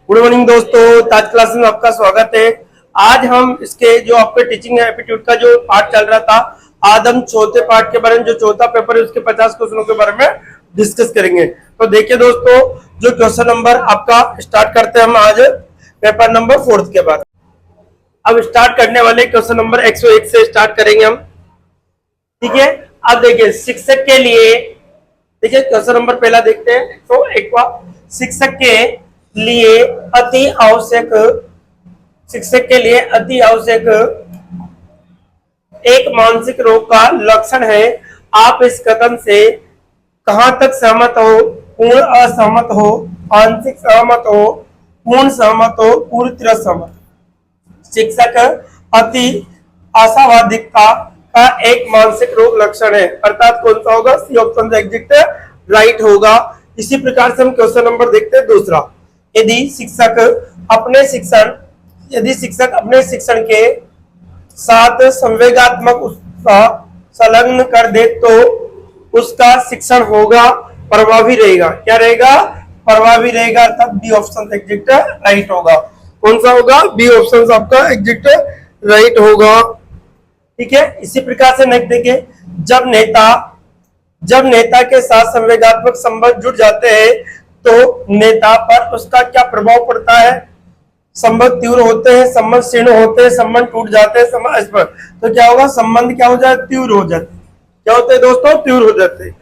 Good morning दोस्तों, ताज classes में आपका स्वागत है। आज हम इसके जो आपके टीचिंग एप्टीट्यूड का जो पार्ट चल रहा था, आज हम चौथे पार्ट के बारे में, जो चौथा पेपर है उसके 50 क्वेश्चनों के बारे में डिस्कस करेंगे। तो देखिए दोस्तों, जो क्वेश्चन नंबर आपका स्टार्ट करते हैं हम आज पेपर नंबर 4 के बाद। अब स्टार्ट करने वाले क्वेश्चन नंबर 101 से स्टार्ट करेंगे हम, ठीक है। अब देखिए शिक्षक के लिए, देखिए क्वेश्चन नंबर पहला देखते हैं। तो एक बार शिक्षक के लिए अति आवश्यक एक मानसिक रोग का लक्षण है। आप इस कथन से कहां तक सहमत हो? पूर्ण असहमत हो, आंशिक सहमत हो, पूर्ण सहमत हो, पूरी तरह सहमत। शिक्षक अति आशावादिता का एक मानसिक रोग लक्षण है, अर्थात कौन सा होगा? सी ऑप्शन एग्जैक्ट राइट होगा। इसी प्रकार से हम क्वेश्चन नंबर देखते हैं दूसरा। यदि शिक्षक अपने शिक्षण के साथ संवेगात्मक उत्साह संलग्न कर दे तो उसका शिक्षण होगा प्रभावी रहेगा। क्या रहेगा? प्रभावी रहेगा, अर्थात बी ऑप्शन एग्जैक्ट राइट होगा। कौन सा होगा? बी ऑप्शन आपका एग्जैक्ट राइट होगा, ठीक है। इसी प्रकार से नेक्स्ट देखिए, जब नेता के साथ संवेगात्मक संबंध जुड़ जाते हैं तो नेता पर उसका क्या प्रभाव पड़ता है? संबंध तीव्र होते हैं, संबंध क्षीण होते हैं, संबंध टूट जाते हैं, संबंध पर तो क्या होगा? संबंध क्या हो जाए? तीव्र हो जाते। क्या होते हैं दोस्तों? तीव्र हो जाते हैं।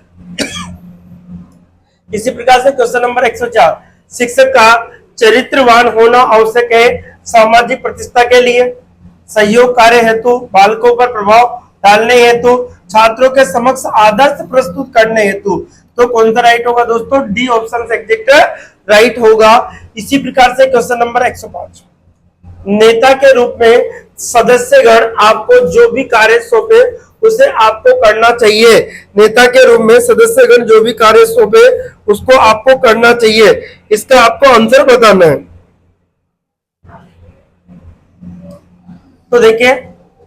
इसी प्रकार से क्वेश्चन नंबर 104, शिक्षक का चरित्रवान होना आवश्यक है सामाजिक प्रतिष्ठा के लिए, सहयोग कार्य हेतु, बालकों पर प्रभाव डालने हेतु, छात्रों के समक्ष आदर्श प्रस्तुत करने हेतु। तो कौन सा राइट होगा दोस्तों? डी ऑप्शन एग्जैक्ट राइट होगा। इसी प्रकार से क्वेश्चन नंबर 105, नेता के रूप में सदस्यगण आपको जो भी कार्य सौंपे उसे आपको करना चाहिए। नेता के रूप में सदस्यगण जो भी कार्य सौंपे उसको आपको करना चाहिए। इसका आपको आंसर बताना है। तो देखिए,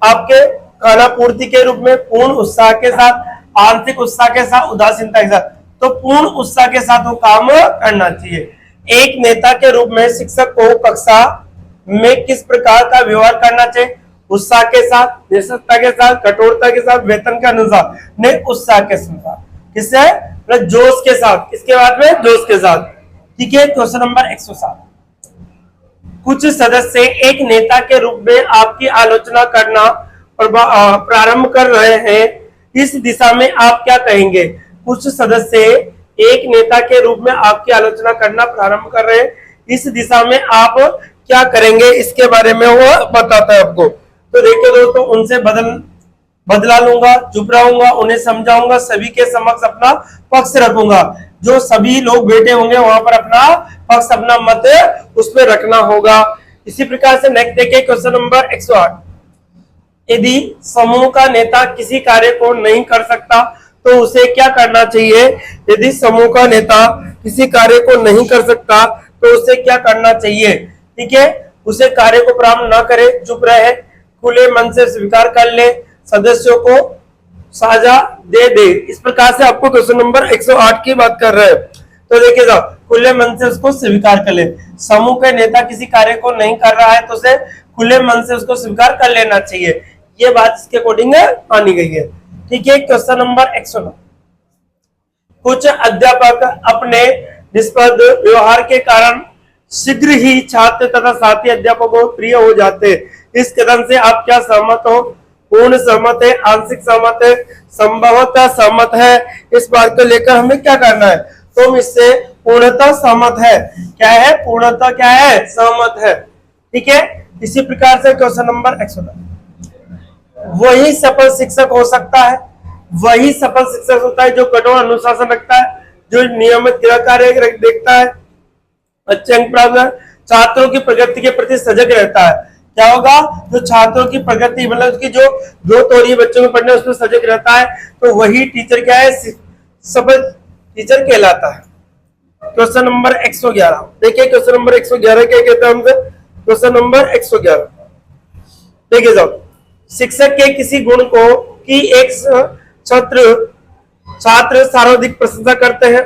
आपके खाना पूर्ति के रूप में पूर्ण उत्साह के साथ, आंशिक उत्साह के साथ, उदासीनता के साथ। तो पूर्ण उत्साह के साथ वो काम करना चाहिए। एक नेता के रूप में शिक्षक को कक्षा में किस प्रकार का व्यवहार करना चाहिए? उत्साह के साथ, निष्ठा के साथ, कठोरता के साथ, वेतन के अनुसार, नहीं उत्साह के अनुसार। किससे? जोश के साथ। किसके बाद में? जोश के साथ, ठीक है। क्वेश्चन नंबर 107, कुछ सदस्य एक नेता के रूप में आपकी आलोचना करना प्रारंभ कर रहे हैं, इस दिशा में आप क्या कहेंगे? कुछ सदस्य एक नेता के रूप में आपकी आलोचना करना प्रारंभ कर रहे हैं, इस दिशा में आप क्या करेंगे? इसके बारे में वो बताता है आपको। तो देखिए दोस्तों, उनसे बदला लूंगा, चुप रहूंगा, उन्हें समझाऊंगा, सभी के समक्ष अपना पक्ष रखूंगा। जो सभी लोग बैठे होंगे वहां पर अपना पक्ष, अपना मत उसमें रखना होगा। इसी प्रकार से नेक्स्ट देखिए क्वेश्चन नंबर 108, यदि समूह का नेता किसी कार्य को नहीं कर सकता तो उसे क्या करना चाहिए? यदि समूह का नेता किसी कार्य को नहीं कर सकता तो उसे क्या करना चाहिए? ठीक है, उसे कार्य को प्रारंभ न करे, चुप रहे, खुले मन से स्वीकार कर ले, सदस्यों को साझा दे। इस प्रकार से आपको क्वेश्चन नंबर 108 की बात कर रहे हैं। तो देखिए साहब, खुले मन से उसको स्वीकार कर ले। समूह के नेता किसी कार्य को नहीं कर रहा है तो उसे खुले मन से उसको स्वीकार कर लेना चाहिए। ये बात इसके अकॉर्डिंग मानी गई है, ठीक है। क्वेश्चन नंबर 109, कुछ अध्यापक अपने निष्पक्ष व्यवहार के कारण शीघ्र ही छात्र तथा साथी अध्यापकों को प्रिय हो जाते। इस कथन से आप क्या सहमत हो? पूर्ण सहमत है, आंशिक सहमत है, संभवतः सहमत है। इस बात को लेकर हमें क्या करना है? तुम इससे पूर्णतः सहमत है। क्या है? पूर्णतः क्या है? सहमत है, ठीक है। इसी प्रकार से क्वेश्चन नंबर 110, वही सफल शिक्षक हो सकता है, वही सफल शिक्षक होता है जो कठोर अनुशासन रखता है, जो नियमित गृह कार्य देखता है, अच्छे अंक प्राप्त, छात्रों की प्रगति के प्रति सजग रहता है। क्या होगा? जो छात्रों की प्रगति, मतलब उसकी जो ग्रोथ हो रही है बच्चों में पढ़ने, उसमें सजग रहता है, तो वही टीचर क्या है? सफल टीचर कहलाता है। क्वेश्चन नंबर 111 देखिए, क्वेश्चन नंबर 111 क्या कहता है हमसे? क्वेश्चन नंबर 111 देखिए साहब, शिक्षक के किसी गुण को की एक छात्र सर्वाधिक प्रशंसा करते हैं।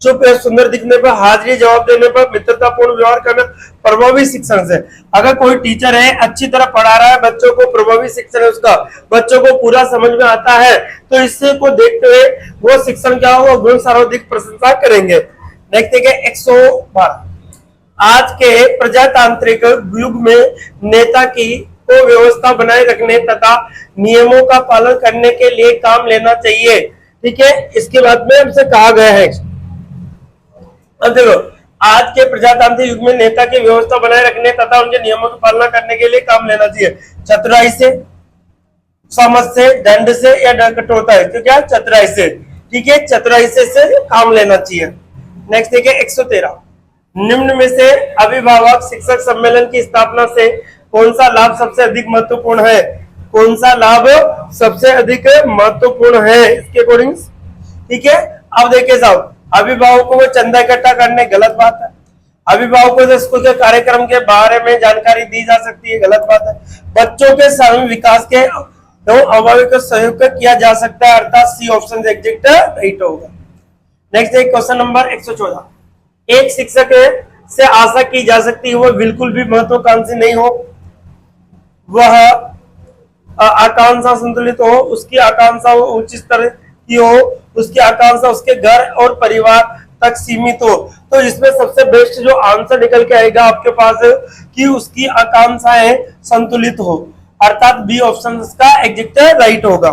चुप या सुंदर दिखने पर, हाजिरी जवाब देने पर, मित्रतापूर्ण व्यवहार करना प्रभावी शिक्षण से। अगर कोई टीचर है अच्छी तरह पढ़ा रहा है बच्चों को, प्रभावी शिक्षण है उसका, बच्चों को पूरा समझ में आता है, तो इससे को देखते हुए वो शिक्षण क्या होगा, गुण सर्वाधिक प्रशंसा करेंगे। नेक्स्ट देखिए 112, आज के प्रजातांत्रिक युग में नेता की को व्यवस्था बनाए रखने तथा नियमों का पालन करने के लिए काम लेना चाहिए। ठीक है, इसके बाद में हमसे कहा गया है, अब देखो, आज के प्रजातांत्रिक युग में नेता की व्यवस्था बनाए रखने तथा उनके नियमों की पालना करने के लिए काम लेना चाहिए। चतुराई से, समझ से, दंड से या कठोरता है, तो क्या चतुराई से। ठीक है, चतुराई से काम लेना चाहिए। नेक्स्ट देखिए 113, निम्न में से अभिभावक शिक्षक सम्मेलन की स्थापना से कौन सा लाभ सबसे अधिक महत्वपूर्ण है? कौन सा लाभ सबसे अधिक महत्वपूर्ण है इसके अकॉर्डिंग? ठीक है, अब देखिए साहब, अभिभावकों को चंदा इकट्ठा करने गलत बात है, अभिभावकों से स्कूल के कार्यक्रम के बारे में जानकारी दी जा सकती है, गलत बात है, बच्चों के सामूहिक विकास के अभिभावक को सहयोग किया जा सकता है, अर्थात सी ऑप्शन एग्जैक्ट राइट होगा। नेक्स्ट एक क्वेश्चन नंबर 114, एक शिक्षक से आशा की जा सकती है वह बिल्कुल भी महत्वाकांक्षी नहीं हो, वह आकांक्षा संतुलित हो, उसकी आकांक्षा उच्च स्तर की हो, उसकी आकांक्षा उसके घर और परिवार तक सीमित हो। तो इसमें सबसे बेस्ट जो आंसर निकल के आएगा आपके पास कि उसकी आकांक्षाएं संतुलित हो, अर्थात बी ऑप्शन का एग्जैक्ट राइट होगा।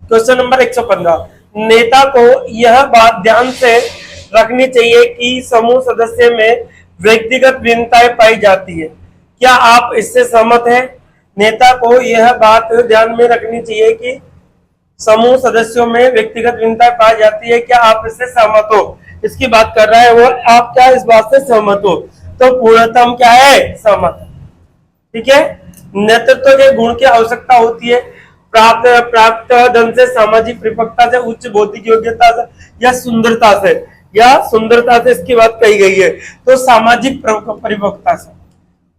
क्वेश्चन नंबर 115, नेता को यह बात ध्यान से रखनी चाहिए कि समूह सदस्य में व्यक्तिगत भिन्नताएं पाई जाती है, क्या आप इससे सहमत हैं? नेता को यह बात ध्यान में रखनी चाहिए कि समूह सदस्यों में व्यक्तिगत भिन्नताएं पाई जाती है, क्या आप इससे सहमत हो? इसकी बात कर रहा है वो, आप क्या इस बात से सहमत हो? तो पूर्णतः हम क्या है, सहमत। ठीक है, नेतृत्व के गुण की आवश्यकता होती है, प्राप्त धन से, सामाजिक परिपक्वता से, उच्च बौद्धिक योग्यता से या सुंदरता से इसकी बात कही गई है। तो सामाजिक परिपक्वता से,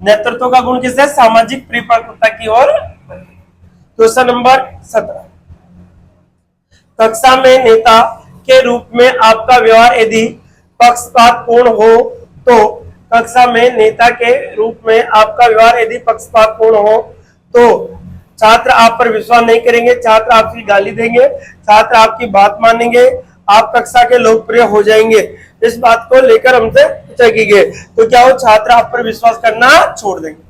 नेतृत्व का गुण किससे, सामाजिक परिपक्वता की ओर। क्वेश्चन नंबर 17, कक्षा में नेता के रूप में आपका व्यवहार यदि पक्षपातपूर्ण हो तो, कक्षा में नेता के रूप में आपका व्यवहार यदि पक्षपातपूर्ण हो तो छात्र आप पर विश्वास नहीं करेंगे, छात्र आपकी गाली देंगे, छात्र आपकी बात मानेंगे, आप कक्षा के लोकप्रिय हो जाएंगे। इस बात को लेकर हमसे पूछा गया, तो क्या वो छात्र आप पर विश्वास करना छोड़ देंगे?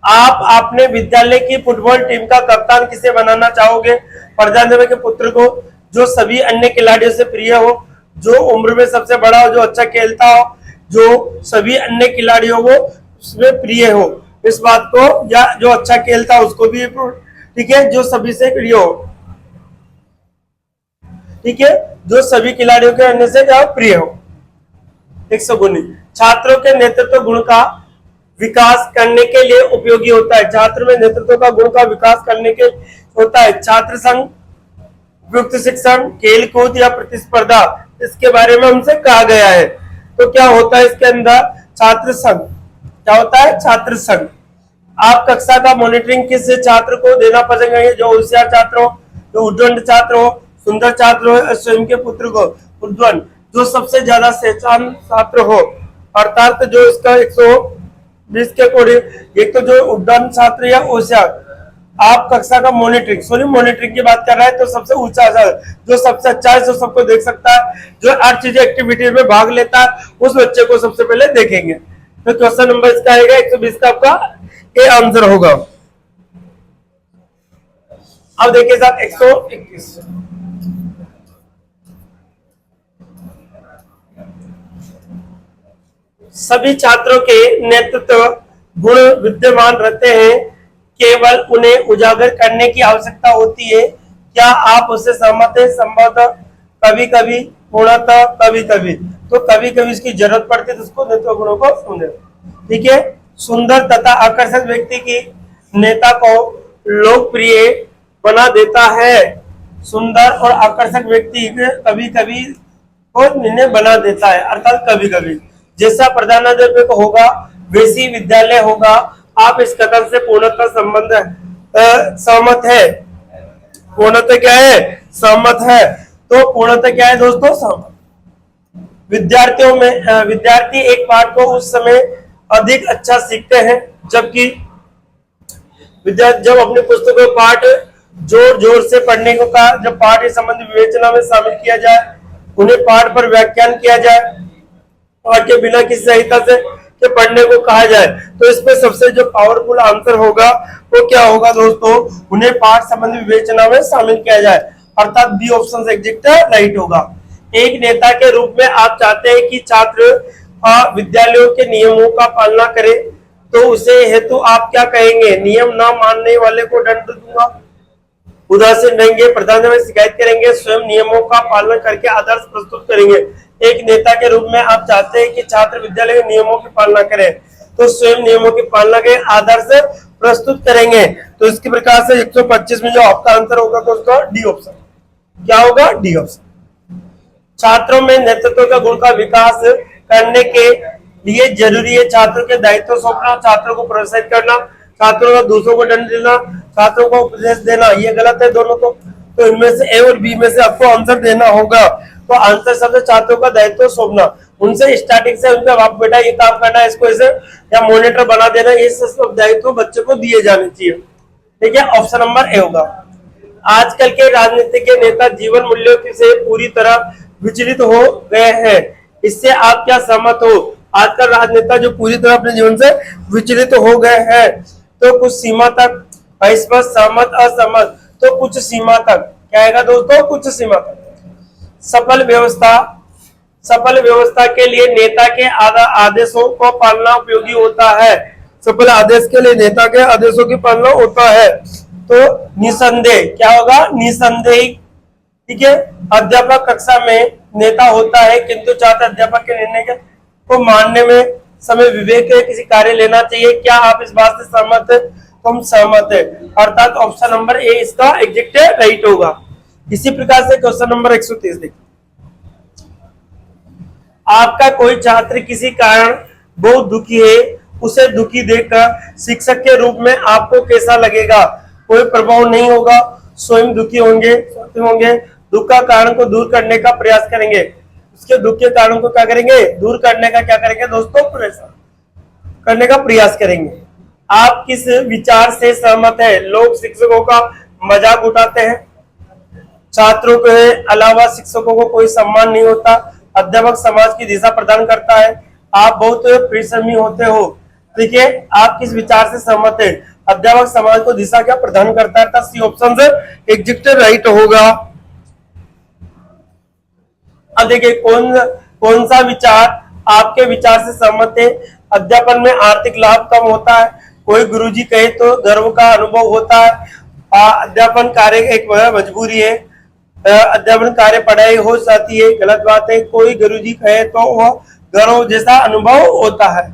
आप अपने विद्यालय की फुटबॉल टीम का कप्तान किसे बनाना चाहोगे? प्रधानाध्यापक के पुत्र को, जो सभी अन्य खिलाड़ियों से प्रिय हो, जो उम्र में सबसे बड़ा हो, जो अच्छा खेलता हो, जो सभी अन्य खिलाड़ियों को उसमें प्रिय हो, इस बात को, या जो अच्छा खेलता हो उसको भी, ठीक है, जो सभी से प्रिय हो, ठीक है, जो सभी खिलाड़ियों के अन्य से क्या प्रिय हो। 119, छात्रों के नेतृत्व गुण का विकास करने के लिए उपयोगी होता है, छात्र में नेतृत्व का गुण का विकास करने के होता है, छात्र संघ, उपयुक्त शिक्षण, खेल कूद या प्रतिस्पर्धा, इसके बारे में हमसे कहा गया है। तो क्या होता है इसके अंदर, छात्र संघ, क्या होता है, छात्र संघ। आप कक्षा का मॉनिटरिंग किस छात्र को देना पसंद करेंगे? जो होशियार छात्र हो, जो उद्दंड छात्र हो, सुंदर छात्र हो, स्वयं के पुत्र को उद्दंड, जो सबसे ज्यादा सहचान छात्र हो, अर्थात जो इसका 120 के अकॉर्डिंग, एक तो जो उद्दंड छात्र या होशियार, आप कक्षा का मॉनिटरिंग की बात कर रहे हैं, तो सबसे ऊंचा जो सबसे अच्छा है, जो सबको देख सकता है, जो हर चीज एक्टिविटी में भाग लेता है, उस बच्चे को सबसे पहले देखेंगे। तो क्वेश्चन नंबर इसका आएगा 120 का आपका ए आंसर होगा। अब देखिए साहब 121, सभी छात्रों के नेतृत्व गुण विद्यमान रहते हैं, केवल उन्हें उजागर करने की आवश्यकता होती है, क्या आप उससे सहमत हैं? संभवतः कभी कभी, पूर्णतः कभी कभी, तो कभी कभी इसकी जरूरत पड़ती है, तो उसको नेतृत्व गुणों को समझे। ठीक है, सुंदर तथा आकर्षक व्यक्ति की नेता को लोकप्रिय बना देता है, सुंदर और आकर्षक व्यक्ति कभी कभी को निर्णय बना देता है, अर्थात कभी कभी। जैसा प्रधानाध्यापक होगा वैसी विद्यालय होगा। आप इस कथन से पूर्णतः सहमत है? पूर्णतः क्या है, सहमत है। तो पूर्णतः क्या है दोस्तों, सहमत। विद्यार्थी एक पाठ को उस समय अधिक अच्छा सीखते हैं जबकि विद्यार्थी जब अपनी पुस्तकों को पाठ जोर जोर से पढ़ने को कहा, जब पाठ इस संबंधी विवेचना में शामिल किया जाए, उन्हें पाठ पर व्याख्यान किया जाए, पाठ के बिना किसी सहायता से के पढ़ने को कहा जाए, तो इसमें सबसे जो पावरफुल आंसर होगा वो क्या होगा दोस्तों, उन्हें पाठ संबंधी विवेचना में शामिल किया जाए, अर्थात बी ऑप्शन एग्जैक्ट राइट होगा। एक नेता के रूप में आप चाहते हैं कि छात्र विद्यालयों के नियमों का पालना करे, तो उसे हेतु आप क्या कहेंगे, नियम ना मानने वाले को दंड दूंगा, उदासीन रहेंगे, प्रधान में शिकायत करेंगे, स्वयं नियमों का पालन करके आदर्श प्रस्तुत करेंगे। एक नेता के रूप में आप चाहते हैं कि छात्र विद्यालय के नियमों की पालना करें, तो स्वयं नियमों की पालना के आदर्श प्रस्तुत करेंगे। तो इसके प्रकार से 125 में जो आपका आंसर होगा दोस्तों डी ऑप्शन, क्या होगा, डी ऑप्शन। छात्रों में नेतृत्व का गुण का विकास करने के लिए जरूरी है छात्रों के दायित्व सौंपना, छात्रों को प्रोत्साहित करना, छात्रों का दूसरों को दंड देना, छात्रों को उपदेश देना, ये गलत है दोनों तो इनमें से ए और बी में से आपको आंसर देना होगा। तो आंसर शब्द छात्रों का दायित्व सौंपना, उनसे स्टार्टिंग से उनका बाप बेटा ये काम करना, इसको ऐसे या मॉनिटर बना देना, ये सब दायित्व बच्चे को दिए जाने चाहिए। ठीक है, ऑप्शन नंबर ए होगा। आजकल के राजनीतिक के नेता जीवन मूल्यों से पूरी तरह विचलित हो गए हैं, इससे आप क्या सहमत हो? आजकल राजनेता जो पूरी तरह अपने जीवन से विचलित हो गए हैं, तो कुछ सीमा तक अस्पष्ट, सहमत, असहमत, तो कुछ सीमा तक क्या आएगा दोस्तों, कुछ सीमा तक। सफल व्यवस्था के लिए नेता के आदेशों को पालना उपयोगी होता है, सफल आदेश के लिए नेता के आदेशों की पालना होता है, तो निसंदेह क्या होगा, निसंदेह। ठीक है, अध्यापक कक्षा में नेता होता है किंतु छात्र अध्यापक के निर्णय को मानने में समय विवेक किसी कार्य लेना चाहिए, क्या आप इस बात से सहमत है? तुम सहमत है, अर्थात ऑप्शन नंबर ए इसका एग्जैक्ट राइट होगा। इसी प्रकार से क्वेश्चन नंबर 130 देखिए, आपका कोई छात्र किसी कारण बहुत दुखी है, उसे दुखी देखकर शिक्षक के रूप में आपको कैसा लगेगा? कोई प्रभाव नहीं होगा, स्वयं दुखी होंगे, दुख का कारण को दूर करने का प्रयास करेंगे, उसके दुख के कारण को क्या करेंगे, दूर करने का क्या करेंगे दोस्तों, प्रयास करने का प्रयास करेंगे। आप किस विचार से सहमत है? लोग शिक्षकों का मजाक उठाते हैं, छात्रों के अलावा शिक्षकों को कोई सम्मान नहीं होता, अध्यापक समाज की दिशा प्रदान करता है, आप बहुत परिश्रमी होते हो। ठीक है, आप किस विचार से सहमत है? अध्यापक समाज को दिशा क्या प्रदान करता है, सी ऑप्शन से एग्जैक्ट राइट होगा। अब देखिए कौन सा विचार आपके विचार से सहमत है? अध्यापन में आर्थिक लाभ कम होता है, कोई गुरुजी कहे तो गर्व का अनुभव होता है, अध्यापन कार्य एक मजबूरी है, अध्यापन कार्य पढ़ाई हो जाती है, गलत बात है, कोई गुरुजी कहे तो वह गर्व जैसा अनुभव होता है।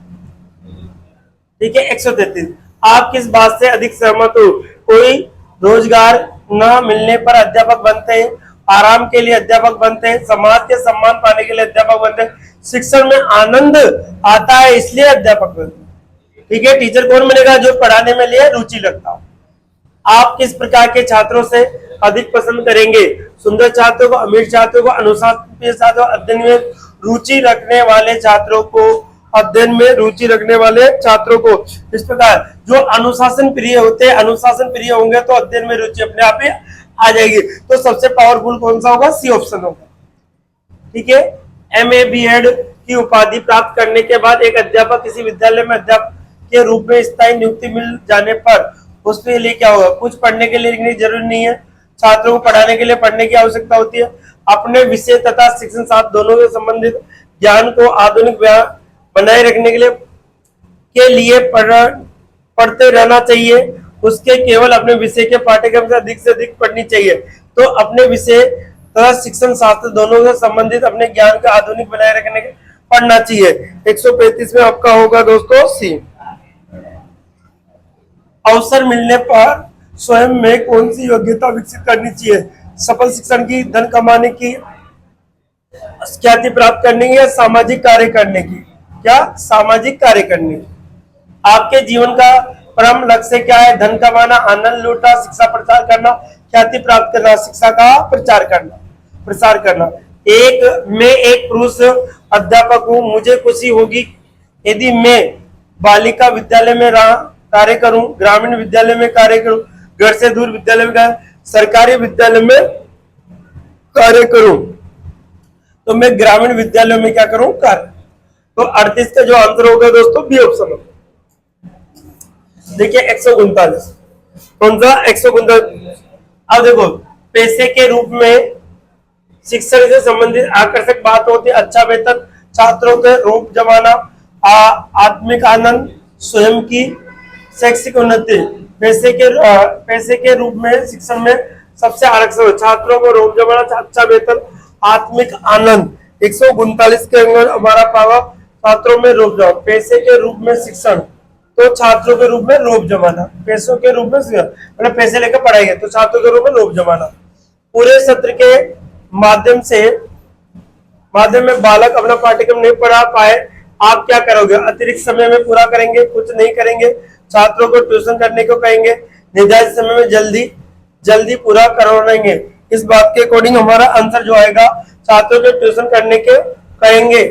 ठीक है, 133, आप किस बात से अधिक सहमत हो? कोई रोजगार न मिलने पर अध्यापक बनते हैं, आराम के लिए अध्यापक बनते हैं, समाज के सम्मान पाने के लिए अध्यापक बनते हैं, शिक्षण में आनंद आता है इसलिए अध्यापक बनते हैं। ठीक है, टीचर कौन बनेगा? जो पढ़ाने में लिए रुचि रखता हो। आप किस प्रकार के छात्रों से अधिक पसंद करेंगे? सुंदर छात्रों को, अमीर छात्रों को, अनुशासित छात्रों, अध्ययन में रुचि रखने वाले छात्रों को, अध्ययन में रुचि रखने वाले छात्रों को। इस प्रकार जो अनुशासन प्रिय होते हैं, अनुशासन प्रिय होंगे तो अध्ययन में रुचि अपने आप ही आ जाएगी। तो सबसे पावरफुल कौन सा होगा? सी ऑप्शन होगा। ठीक है, MA BEd की उपाधि प्राप्त करने के बाद एक अध्यापक किसी विद्यालय में अध्यापक के रूप में स्थायी नियुक्ति मिल जाने पर उसके लिए क्या होगा? कुछ पढ़ने के लिए लिखने की जरूरी नहीं है, छात्रों को पढ़ाने के लिए पढ़ने की आवश्यकता होती है, अपने विषय तथा शिक्षण साथ दोनों से संबंधित ज्ञान को आधुनिक बनाए रखने के लिए पढ़ते रहना चाहिए, उसके केवल अपने विषय के पाठ्यक्रम से अधिक पढ़नी चाहिए। तो अपने विषय तथा शिक्षण शास्त्र दोनों से संबंधित अपने ज्ञान का आधुनिक बनाए रखने के पढ़ना चाहिए। 135 में आपका होगा दोस्तों सी। अवसर मिलने पर स्वयं में कौन सी योग्यता विकसित करनी चाहिए? सफल शिक्षण की, धन कमाने की, ख्याति प्राप्त करने की या सामाजिक कार्य करने की? क्या? सामाजिक कार्य करने की। आपके जीवन का परम लक्ष्य क्या है? धन कमाना, आनंद लूटना, शिक्षा प्रचार करना, ख्याति प्राप्त करना, शिक्षा का प्रचार करना। प्रसार करना। मैं एक पुरुष अध्यापक हूँ, मुझे खुशी होगी यदि मैं बालिका विद्यालय में कार्य करूं, ग्रामीण विद्यालय में कार्य करूं, घर से दूर विद्यालय में, सरकारी विद्यालय में कार्य करूं, तो मैं ग्रामीण विद्यालय में क्या करूं, कार्य। तो 38 का जो आंसर होगा दोस्तों बी ऑप्शन होगा। देखिए 139, कौन सा 139। अब देखो पैसे के रूप में शिक्षण से संबंधित आकर्षक बात होती है अच्छा वेतन, छात्रों के रूप जमाना, आत्मिक आनंद, स्वयं की शैक्षिक उन्नति। पैसे के रूप में शिक्षण में सबसे आरक्षण, छात्रों को रूप जमाना, अच्छा वेतन, आत्मिक आनंद। 139 के अंदर हमारा पावा छात्रों में रूप जमाना, पैसे के रूप में शिक्षण तो छात्रों के रूप में रोप जमाना, पैसों के रूप में मतलब पैसे लेकर पढ़ाई है तो छात्रों के रूप में रोप जमाना। पूरे सत्र के माध्यम में बालक अपना पाठ्यक्रम नहीं पढ़ा पाए, आप क्या करोगे, अतिरिक्त समय में पूरा करेंगे, कुछ नहीं करेंगे, छात्रों को ट्यूशन करने को कहेंगे, निर्धारित समय में जल्दी पूरा करवाएंगे। इस बात के अकॉर्डिंग हमारा आंसर जो आएगा छात्रों को ट्यूशन करने के कहेंगे।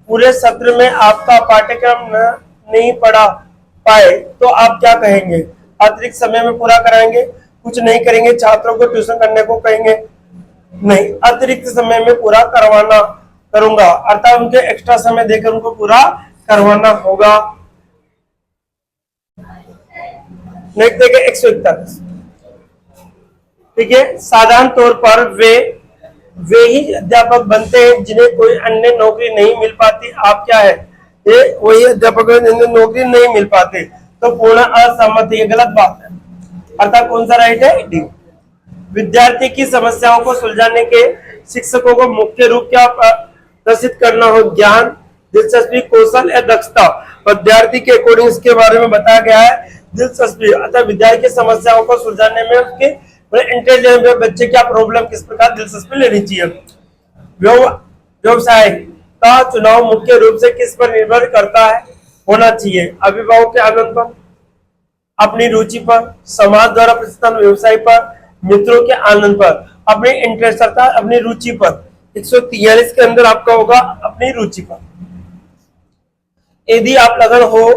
पूरे सत्र में आपका पाठ्यक्रम नहीं पढ़ा पाए तो आप क्या कहेंगे, अतिरिक्त समय में पूरा कराएंगे, कुछ नहीं करेंगे, छात्रों को ट्यूशन करने को कहेंगे, नहीं, अतिरिक्त समय में पूरा करवाना करूंगा, अर्थात उनके एक्स्ट्रा समय देकर उनको पूरा करवाना होगा। नेक्स्ट देखिए 141, ठीक है। साधारण तौर पर वे ही अध्यापक बनते हैं जिन्हें कोई अन्य नौकरी नहीं मिल पाती, आप क्या है, ये वही अध्यापक जिन्हें नौकरी नहीं मिल पाती, तो पूर्ण असहमति, ये गलत बात है, अर्थात कौन सा राइट है, डी। विद्यार्थी की समस्याओं को सुलझाने के शिक्षकों को मुख्य रूप क्या प्रदर्शित करना हो, ज्ञान, दिलचस्पी, कौशल या दक्षता। विद्यार्थी के अकॉर्डिंग इसके बारे में बताया गया है दिलचस्पी, अर्थात विद्यार्थी की समस्याओं को सुलझाने में उसके इंटेलिजेंस, बच्चे क्या प्रॉब्लम, किस प्रकार दिलचस्पी लेनी चाहिए। व्यवसाय का चुनाव मुख्य रूप से किस पर निर्भर करता है, होना चाहिए, अभिभावक के आनंद पर, अपनी रुचि पर, समाज द्वारा प्रतिष्ठान व्यवसाय पर, मित्रों के आनंद पर, अपने इंटरेस्ट अर्थात अपनी रुचि पर। 143 के अंदर आपका होगा अपनी रुचि पर। यदि आप लगन हो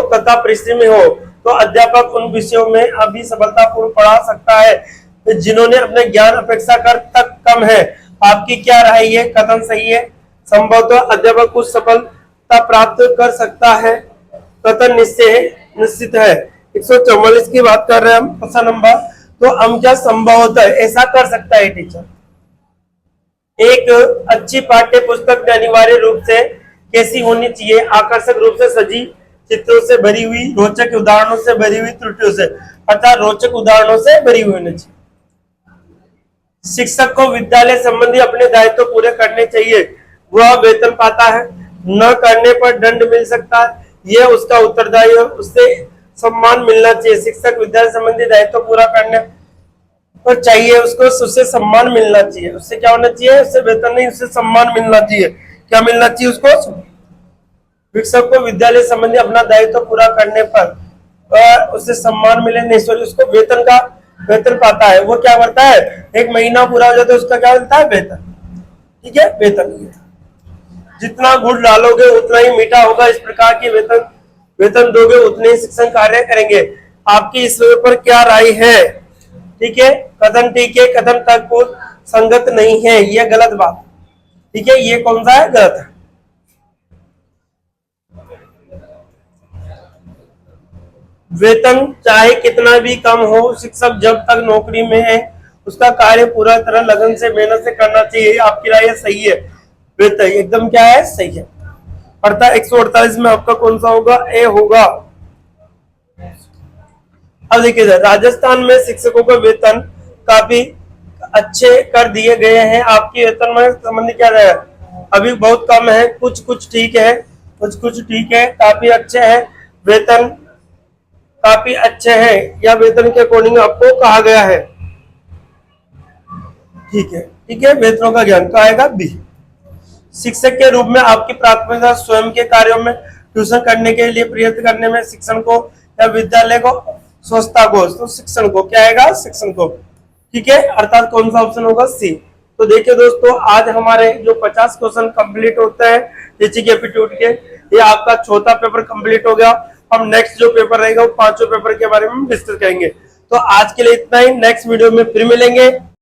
तथा परिश्रमी हो तो अध्यापक उन विषयों में अभी सफलतापूर्ण पढ़ा सकता है जिन्होंने अपने ज्ञान अपेक्षाकृत तक कम है। आपकी क्या राय, ये कथन सही है? संभवतः अध्यापक कुछ सफलता प्राप्त कर सकता है, कथन निश्चित है। 144 की बात कर रहे हैं हम, क्वेश्चन नंबर, तो हम क्या संभवतः ऐसा कर सकता है टीचर। एक अच्छी पाठ्य पुस्तक अनिवार्य रूप से कैसी होनी चाहिए, आकर्षक रूप से सजी, चित्रों से भरी हुई, रोचक उदाहरणों से भरी हुई, त्रुटियों से, अर्थात रोचक उदाहरणों से भरी हुई होनी चाहिए। शिक्षक को विद्यालय संबंधी अपने दायित्व पूरे करने चाहिए, वह वेतन पाता है, न करने पर दंड मिल सकता है, यह उसका उत्तरदायी है, उससे सम्मान मिलना चाहिए। शिक्षक विद्यालय संबंधी दायित्व पूरा करने पर चाहिए, उससे सम्मान मिलना चाहिए। उससे क्या होना चाहिए, उससे वेतन नहीं, उससे सम्मान मिलना चाहिए। क्या मिलना चाहिए उसको? शिक्षक को विद्यालय संबंधी अपना दायित्व पूरा करने पर उससे सम्मान मिले, नहीं सॉरी, उसको वेतन पाता है। वो क्या करता है, एक महीना पूरा हो जाता है उसका क्या मिलता है, वेतन, ठीक है, वेतन। जितना गुड़ डालोगे उतना ही मीठा होगा, इस प्रकार की वेतन दोगे उतने ही शिक्षण कार्य करेंगे। आपकी इस पर क्या राय है? ठीक है, कथन ठीक है, कथन तक संगत नहीं है, यह गलत बात, ठीक है, ये कौन सा है, गलत है। वेतन चाहे कितना भी कम हो, शिक्षक जब तक नौकरी में है उसका कार्य पूरा तरह लगन से मेहनत से करना चाहिए। आपकी राय सही है, वेतन एकदम क्या है, सही है। अर्थात 148 में आपका कौन सा होगा, ए होगा। अब देखिए राजस्थान में शिक्षकों को वेतन काफी अच्छे कर दिए गए हैं। आपकी वेतन में संबंधी क्या है, अभी बहुत कम है, कुछ ठीक है, कुछ ठीक है, काफी अच्छे है, वेतन काफी अच्छे हैं, या वेतन के अकॉर्डिंग आपको कहा गया है, ठीक है, वेतनों का ज्ञान का आएगा बी। शिक्षक के रूप में आपकी प्राथमिकता स्वयं के कार्यों में ट्यूशन करने के लिए प्रयत्न करने में शिक्षण को या विद्यालय को स्वच्छता को, तो शिक्षण को क्या आएगा, शिक्षण को, ठीक है, अर्थात कौन सा ऑप्शन होगा, सी। तो देखिए दोस्तों, आज हमारे जो 50 क्वेश्चन कंप्लीट होते हैं टीचिंग एप्टीट्यूड के, ये आपका चौथा पेपर कंप्लीट हो गया। हम नेक्स्ट जो पेपर रहेगा वो 5वें पेपर के बारे में डिस्कस करेंगे। तो आज के लिए इतना ही, नेक्स्ट वीडियो में फिर मिलेंगे।